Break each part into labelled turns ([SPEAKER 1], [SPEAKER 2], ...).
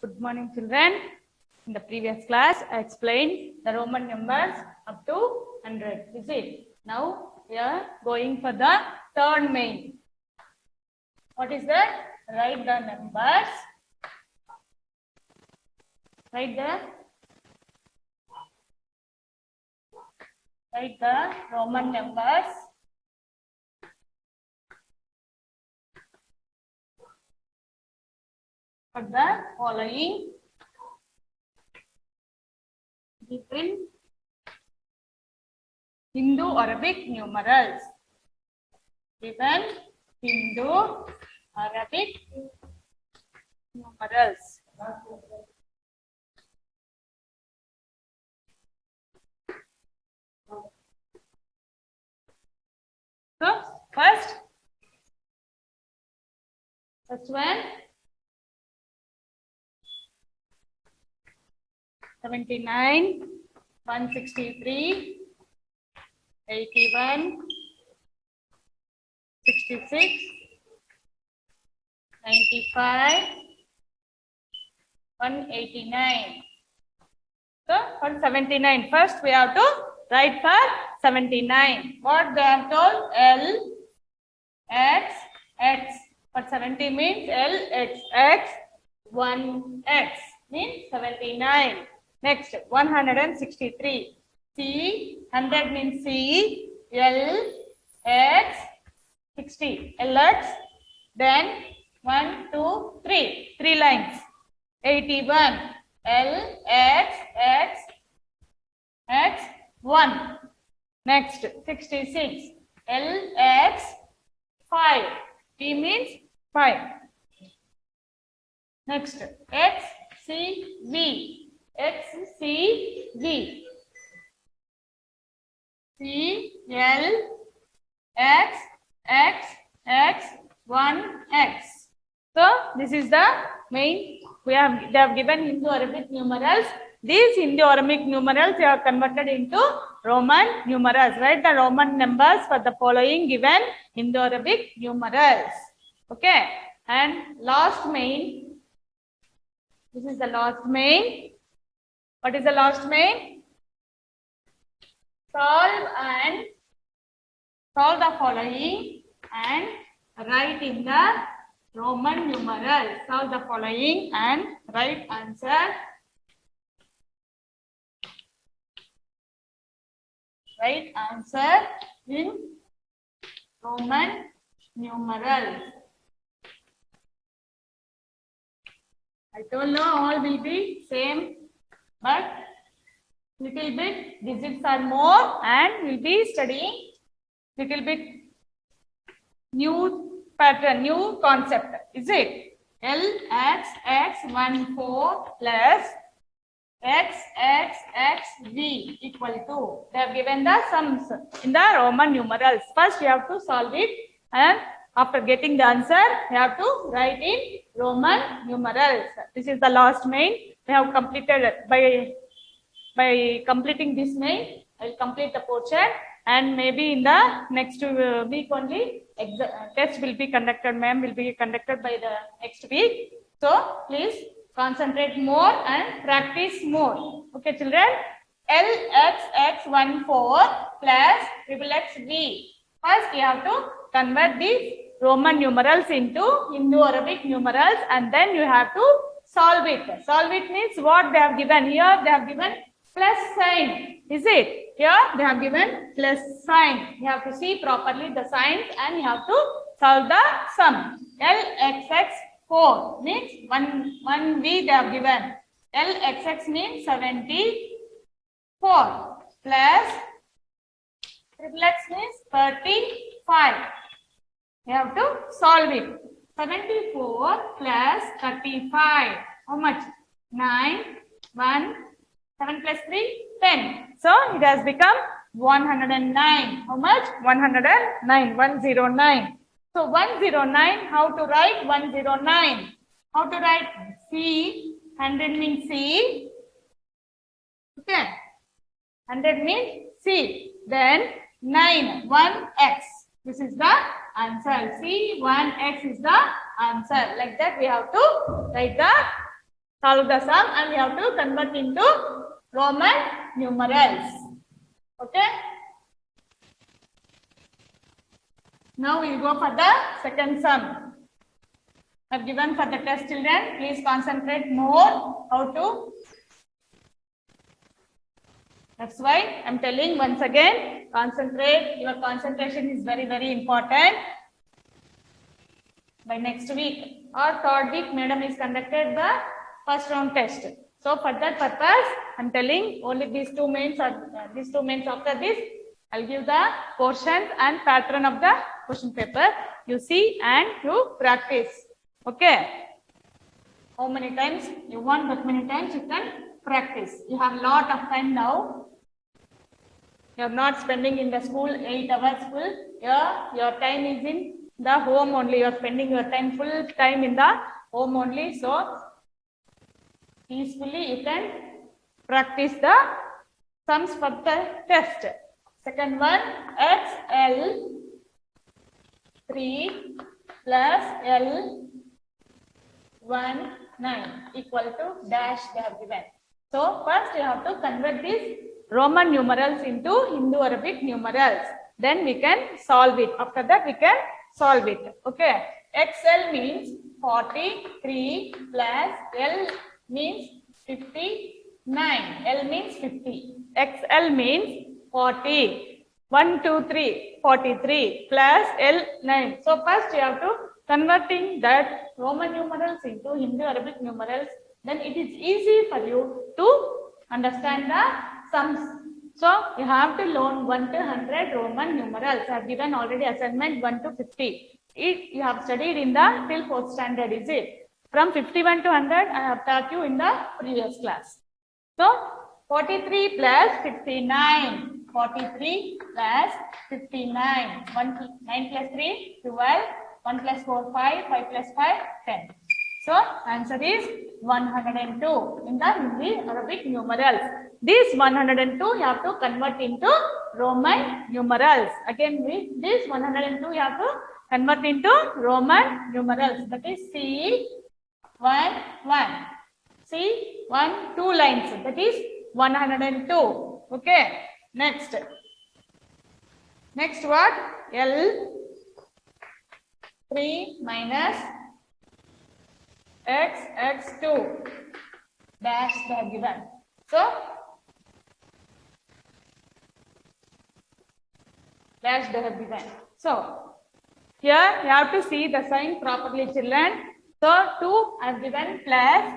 [SPEAKER 1] Good morning, children. In the previous class, I explained the Roman numbers up to 100. Is it? Now we are going for the third main. What is that? Write the numbers. Write the Roman numbers. For the following different Hindu-Arabic numerals. Given Hindu-Arabic numerals. So, first one 79, 163, 81, 66, 95, 189. So, for 79, first we have to write for 79. What they have told? L, X, X. For 70 means L, X, X, 1, X means 79. Next, 163. C, 100 means C, L, X, 60. LX, then 1, 2, 3. 3 lines. 81. L, X, X, X, 1. Next, 66. L, X, 5. P means 5. Next, X, C, V. X, C, V. C, L, X, X, X, 1, X. So, this is the main. They have given Hindu-Arabic numerals. These Hindu-Arabic numerals they are converted into Roman numerals. Write the Roman numbers for the following given Hindu-Arabic numerals. Okay. And last main. This is the last main. What is the last main? Solve the following and write in the Roman numerals. Solve the following and write answer. Write answer in Roman numerals. I don't know all will be same, but little bit digits are more and we'll be studying little bit new pattern, new concept. Is it? L, X, X, 1, 4 plus X, X, X, V equal to. They have given the sums in the Roman numerals. First, you have to solve it, and after getting the answer, you have to write in Roman numerals. This is the last main. We have completed by completing this main. I will complete the portion, and maybe in the next week only, test will be conducted. Ma'am will be conducted by the next week. So please concentrate more and practice more. Okay, children. L, X, X, 1, 4 plus triple X, V. First, you have to convert these Roman numerals into Hindu-Arabic numerals, and then you have to solve it. Solve it means what they have given. Here they have given plus sign. Is it? Here they have given plus sign. You have to see properly the signs and you have to solve the sum. L, X, X, 4 means 1 V they have given. L, X, X means 74 plus triple X means 35. You have to solve it. 74 plus 35. How much? 9, 1, 7 plus 3, 10. So, it has become 109. How much? 109. 109. So, 109, how to write 109? How to write C? 100 means C. Okay. 100 means C. Then 9, 1x. This is the answer. C, 1x is the answer. Like that we have to write the solve the sum and we have to convert into Roman numerals. Okay. Now we will go for the second sum. I have given for the test, children. Please concentrate more how to. That's why I am telling once again, concentrate. Your concentration is very, very important. By next week or third week, madam is conducted the first round test. So for that purpose, I am telling only these two mains or these two mains. After this, I'll give the portions and pattern of the question paper. You see and you practice. Okay. How many times you want, that many times you can practice. You have lot of time now. You are not spending in the school 8 hours full. Your time is in the home only. You are spending your time full time in the home only. So peacefully you can practice the sums for the test. Second one, XL 3 plus L 1 9 equal to dash they have given. So first you have to convert these Roman numerals into Hindu-Arabic numerals. Then we can solve it. After that we can solve it. Okay. XL means 43 plus L means 59. L means 50. XL means 40. 1, 2, 3. 43 plus L 9. So first you have to converting that Roman numerals into Hindu-Arabic numerals. Then it is easy for you to understand the sums. So you have to learn 1 to 100 Roman numerals. I have given already assignment 1 to 50. You have studied in the till 4th standard, is it? From 51 to 100, I have taught you in the previous class. So 43 plus 59. 43 plus 59. 9 plus 3, 12. 1 plus 4, 5. 5 plus 5, 10. So answer is 102 in the Hindi-Arabic numerals. This 102 you have to convert into Roman numerals. Again, this 102 you have to convert into Roman numerals. That is C1, 1. C1, 2 lines. That is 102. Okay. Next what? L3 minus x2 dash they have given. So dash they have given. So here you have to see the sign properly, children. So 2 I have given plus,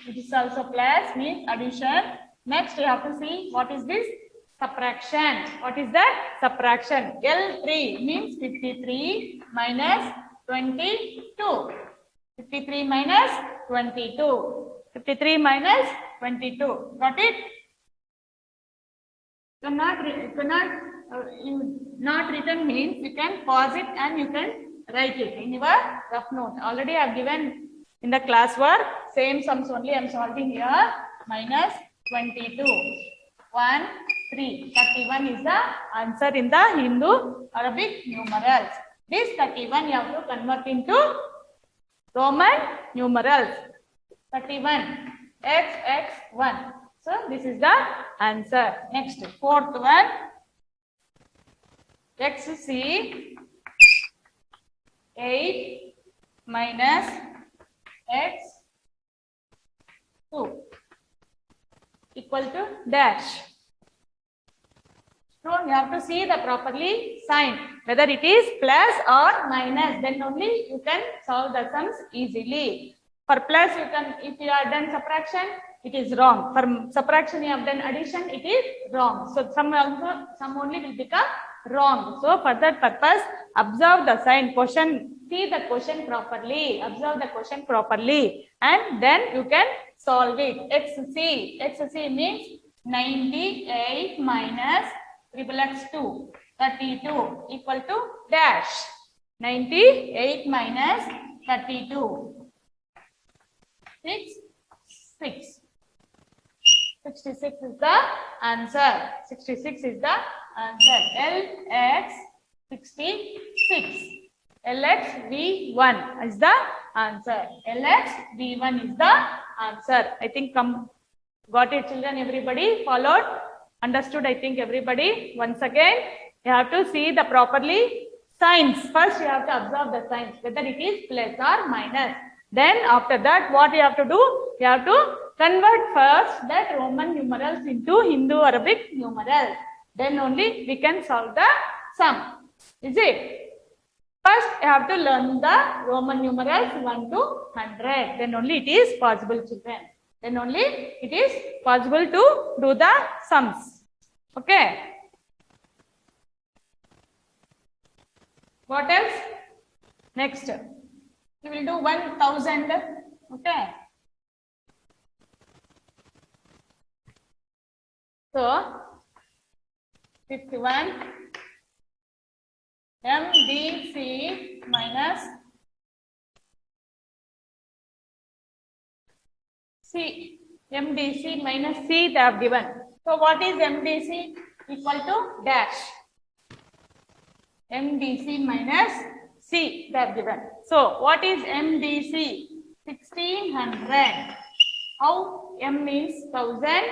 [SPEAKER 1] it is also plus means addition. Next you have to see what is this? Subtraction. What is that? Subtraction. L3 means 53 minus 22. 53 minus 22. 53 minus 22. Got it? Not written means you can pause it and you can write it in your rough note. Already I have given in the classwork. Same sums only I am solving here. Minus 22. 1, 3. 31 is the answer in the Hindu-Arabic numerals. This 31 you have to convert into Roman numerals. 31. XX1. So this is the answer. Next, fourth one. XC 8 minus X2 equal to dash. So you have to see the properly sign, whether it is plus or minus, then only you can solve the sums easily. For plus you can, if you have done subtraction, it is wrong. For subtraction you have done addition, it is wrong. So some only will become wrong. So for that purpose, observe the sign, question, see the question properly, observe the question properly, and then you can solve it. XC means 98 minus x2, 32 equal to dash. 98 minus 32. 66 is the answer. 66 is the answer. LX 66. LXV1 is the answer. LX V1 is the answer. I think got it, children? Everybody followed? Understood? I think everybody. Once again, you have to see the properly signs. First, you have to observe the signs, whether it is plus or minus. Then after that, what you have to do? You have to convert first that Roman numerals into Hindu-Arabic numerals. Then only we can solve the sum. Is it? First, you have to learn the Roman numerals 1 to 100. Then only it is possible, children. Then only it is possible to do the sums. Okay. What else? Next, we will do 1000. Okay. So, 51 MDC minus C. MDC minus C they have given. So, what is MDC? Equal to dash. MDC minus C they have given. So, what is MDC? 1600. How? M means 1000,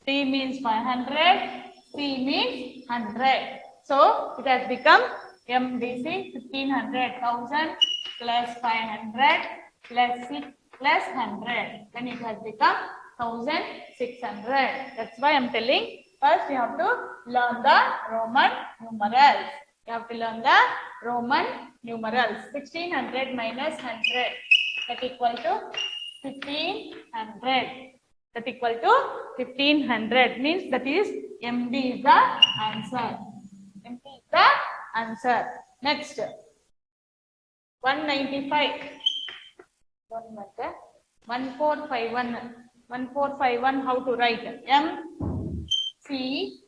[SPEAKER 1] D means 500, C means 100. So, it has become MDC 1500, 1000 plus 500 plus 6 plus 100. Then it has become 1600. That's why I am telling, first you have to learn the Roman numerals. You have to learn the Roman numerals. 1600 minus 100, that equal to 1500. That equal to 1500 means that is MD is the answer. MD is the answer. Next, 195. 1451. 1451, how to write? M C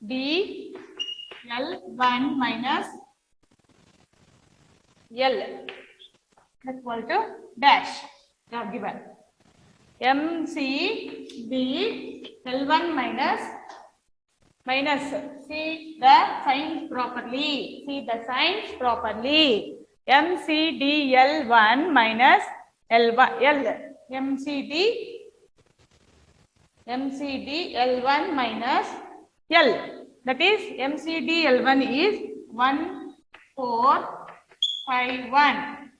[SPEAKER 1] D L1 minus L equal to dash. They have given. M C D L1 minus see the signs properly. See the signs properly. MCDL1 minus L1. MCDL1 minus L. That is MCDL1 is 1451.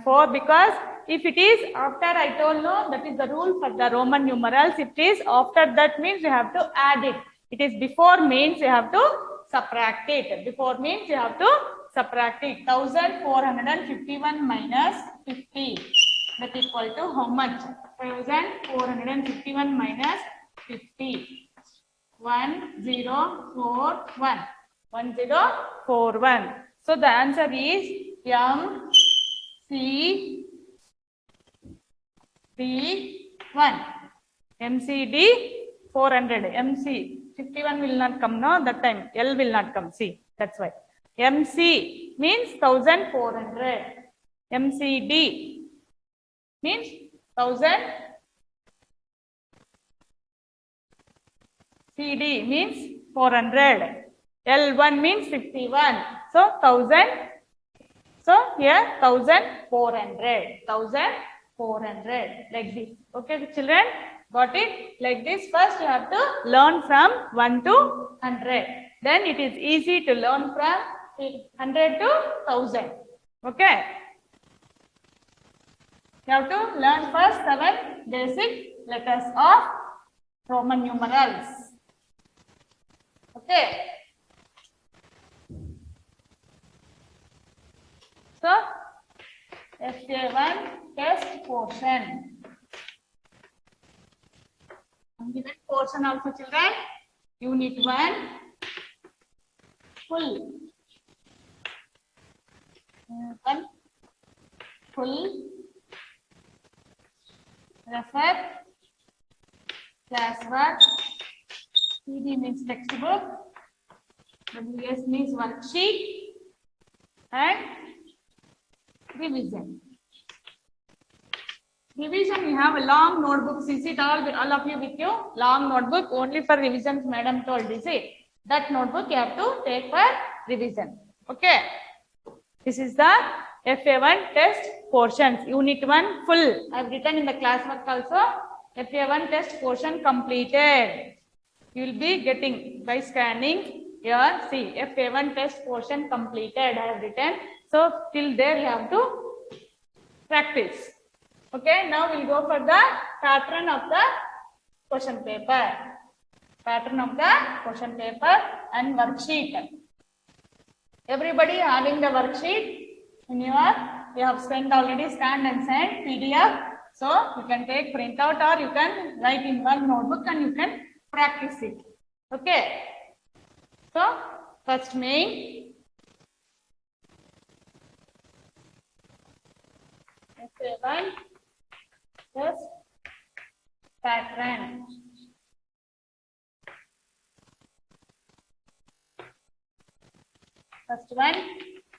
[SPEAKER 1] 14, because if it is after, I told no, that is the rule for the Roman numerals. If it is after that means you have to add it. It is before means you have to subtract it. Before means you have to subtract it. 1451 minus 50. That equal to how much? 1451 minus 50. 1041. 1041. So the answer is MCD1. MCD 400. MC 51 will not come, no, that time L will not come. See, that's why. MC means 1400. MCD means 1000. CD means 400. L1 means 51. So 1000. So here 1400. 1400 like this. Okay, children, got it? Like this. First you have to learn from 1 to 100. Then it is easy to learn from 100 to 1000. Okay. You have to learn first 7 basic letters of Roman numerals. Okay. So, SA1 test portion. Given portion also, children. Unit 1 full. Full. Refer. Classwork. CD means textbook. WS means worksheet. And revision. Revision, you have a long notebook. Is it all of you with you? Long notebook only for revisions, madam told. Is it? That notebook you have to take for revision. Okay. This is the FA1 test portions. Unit 1 full. I have written in the classwork also. FA1 test portion completed. You will be getting by scanning your see FA1 test portion completed. I have written. So till there you have to practice. Okay. Now we'll go for the pattern of the question paper. Pattern of the question paper and worksheet. Everybody having the worksheet in your, you have sent already, scanned and sent PDF. So you can take printout or you can write in one notebook and you can practice it. Okay. So first main. FA1 test pattern. First one,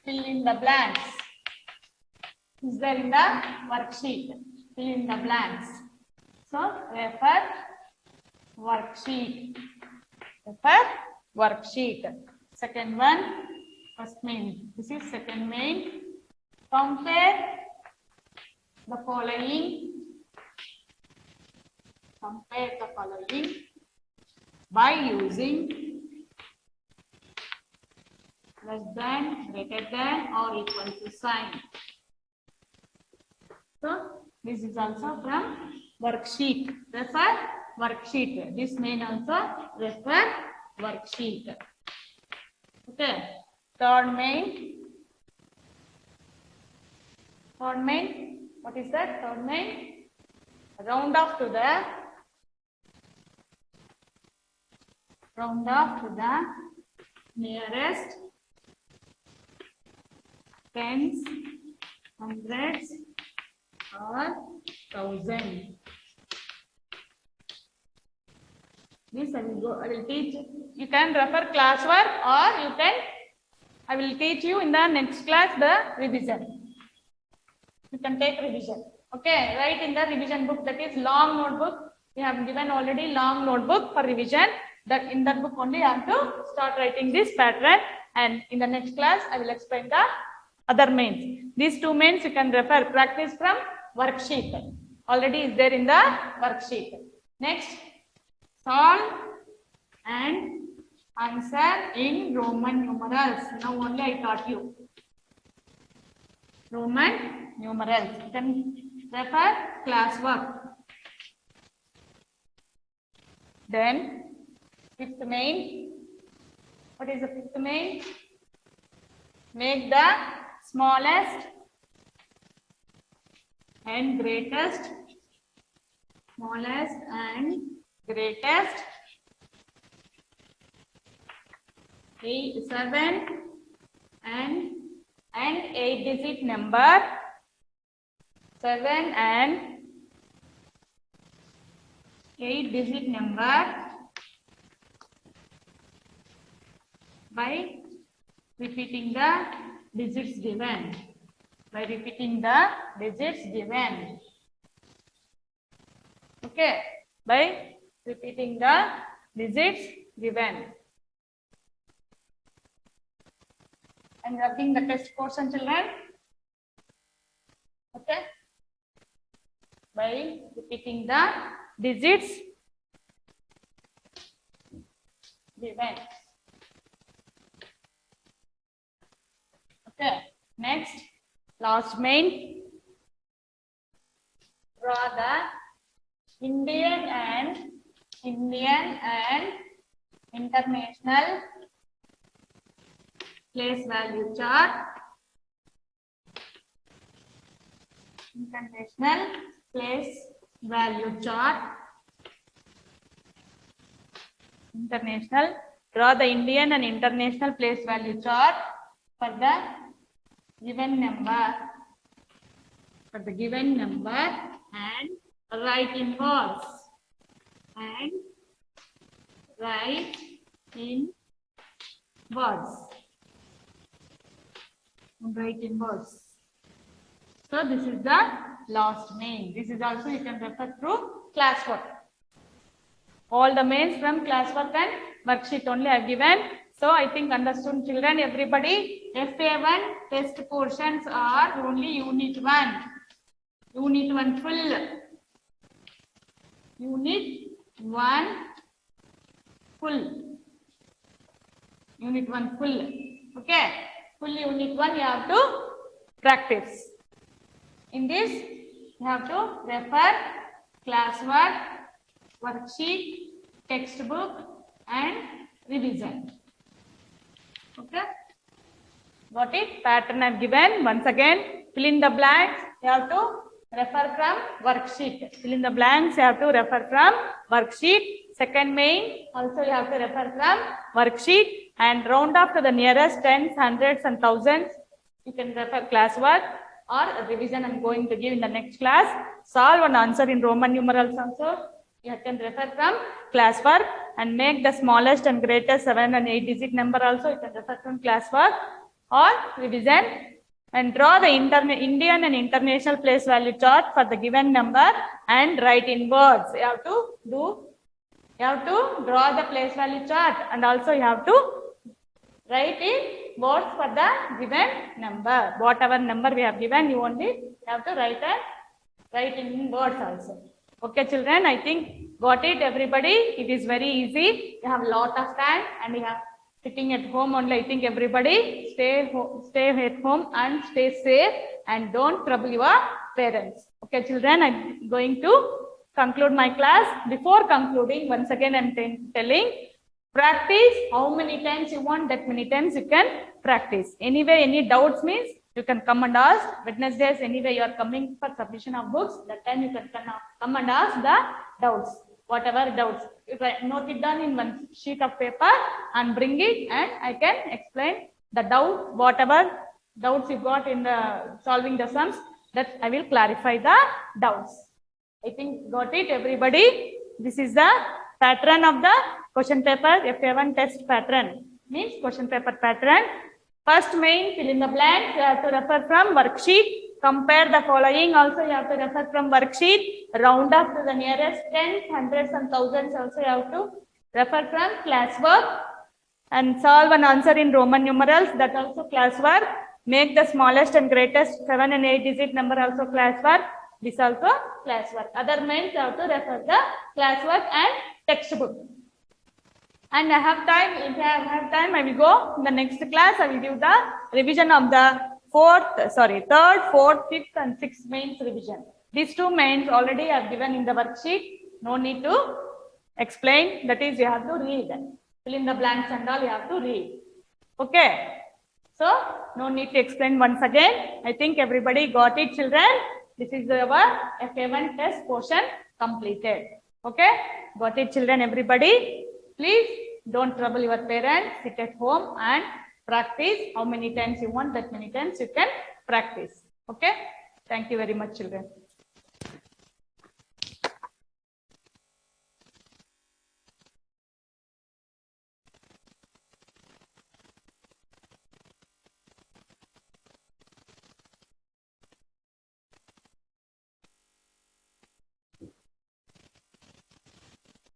[SPEAKER 1] fill in the blanks. Is there in the worksheet? Fill in the blanks. So, refer worksheet. Refer worksheet. Second one, first main. This is second main. Compare the following. Compare the following by using less than, greater than, or equal to sign. So this is also from worksheet. Refer worksheet. This main also refer worksheet. Okay. Third main. Third main. What is that? Third main. Round off to the nearest tens, hundreds, or thousand. This I will teach. You can refer classwork or you can, I will teach you in the next class the revision. You can take revision. Okay, write in the revision book, that is long notebook. We have given already long notebook for revision. That in that book only you have to start writing this pattern, and in the next class I will explain the other mains. These two mains you can refer, practice from worksheet. Already is there in the worksheet. Next, solve and answer in Roman numerals. Now only I taught you Roman numerals. You can refer classwork. Then fifth main. What is the fifth main? Make the smallest and greatest. Smallest and greatest. 7 and 8-digit number. 7 and 8-digit number by repeating the digits given. By repeating the digits given. Okay. By repeating the digits given. And wrapping the test portion, children. Okay. By repeating the digits given. Okay. Next, last main. Draw the Indian and international place value chart. International place value chart. International. Draw the Indian and international place value chart for the given number. For the given number and write in words. And write in words. Write in words. So this is the last main. This is also you can refer through classwork. All the mains from classwork and worksheet only I have given. So I think understood, children, everybody. FA1 test portions are only unit 1. Unit 1 full. Unit 1 full. Unit 1 full. Okay. Full unit 1 you have to practice. In this you have to refer classwork, worksheet, textbook and revision. Okay. Got it? Pattern I've given. Once again, fill in the blanks. You have to refer from worksheet. Fill in the blanks. You have to refer from worksheet. Second main, also you have to refer from worksheet and round off to the nearest tens, hundreds and thousands. You can refer classwork or a revision I'm going to give in the next class. Solve and answer in Roman numerals also. You can refer from classwork and make the smallest and greatest 7 and 8 digit number also. You can refer from classwork or revision and draw the Indian and international place value chart for the given number and write in words. You have to draw the place value chart and also you have to write in words for the given number. Whatever number we have given, you only have to write in words also. Okay, children, I think got it, everybody. It is very easy. You have a lot of time and you have sitting at home only. I think everybody stay at home and stay safe and don't trouble your parents. Okay, children, I'm going to conclude my class. Before concluding, once again, I'm telling, practice how many times you want, that many times you can practice. Anyway, any doubts means you can come and ask. Wednesdays, anyway, you are coming for submission of books. That time you can come and ask the doubts. Whatever doubts, if I note it down in one sheet of paper and bring it, and I can explain the doubt, whatever doubts you got in the solving the sums, that I will clarify the doubts. I think got it, everybody. This is the pattern of the question paper, FA1 test pattern. Means question paper pattern. First main, fill in the blanks. You have to refer from worksheet. Compare the following. Also, you have to refer from worksheet. Round up to the nearest tens, hundreds and thousands. Also, you have to refer from classwork. And solve and answer in Roman numerals. That also classwork. Make the smallest and greatest 7 and 8 digit number also classwork. This also classwork. Other mains you have to refer the classwork and textbook. And I have time. If I have time, I will go in the next class. I will give the revision of the third, fourth, fifth, and sixth mains revision. These two mains already I have given in the worksheet. No need to explain. That is, you have to read. Fill in the blanks and all you have to read. Okay. So, no need to explain once again. I think everybody got it, children. This is our FA1 test portion completed. Okay. Got it, children, everybody. Please don't trouble your parents. Sit at home and practice. How many times you want, that many times you can practice. Okay. Thank you very much, children.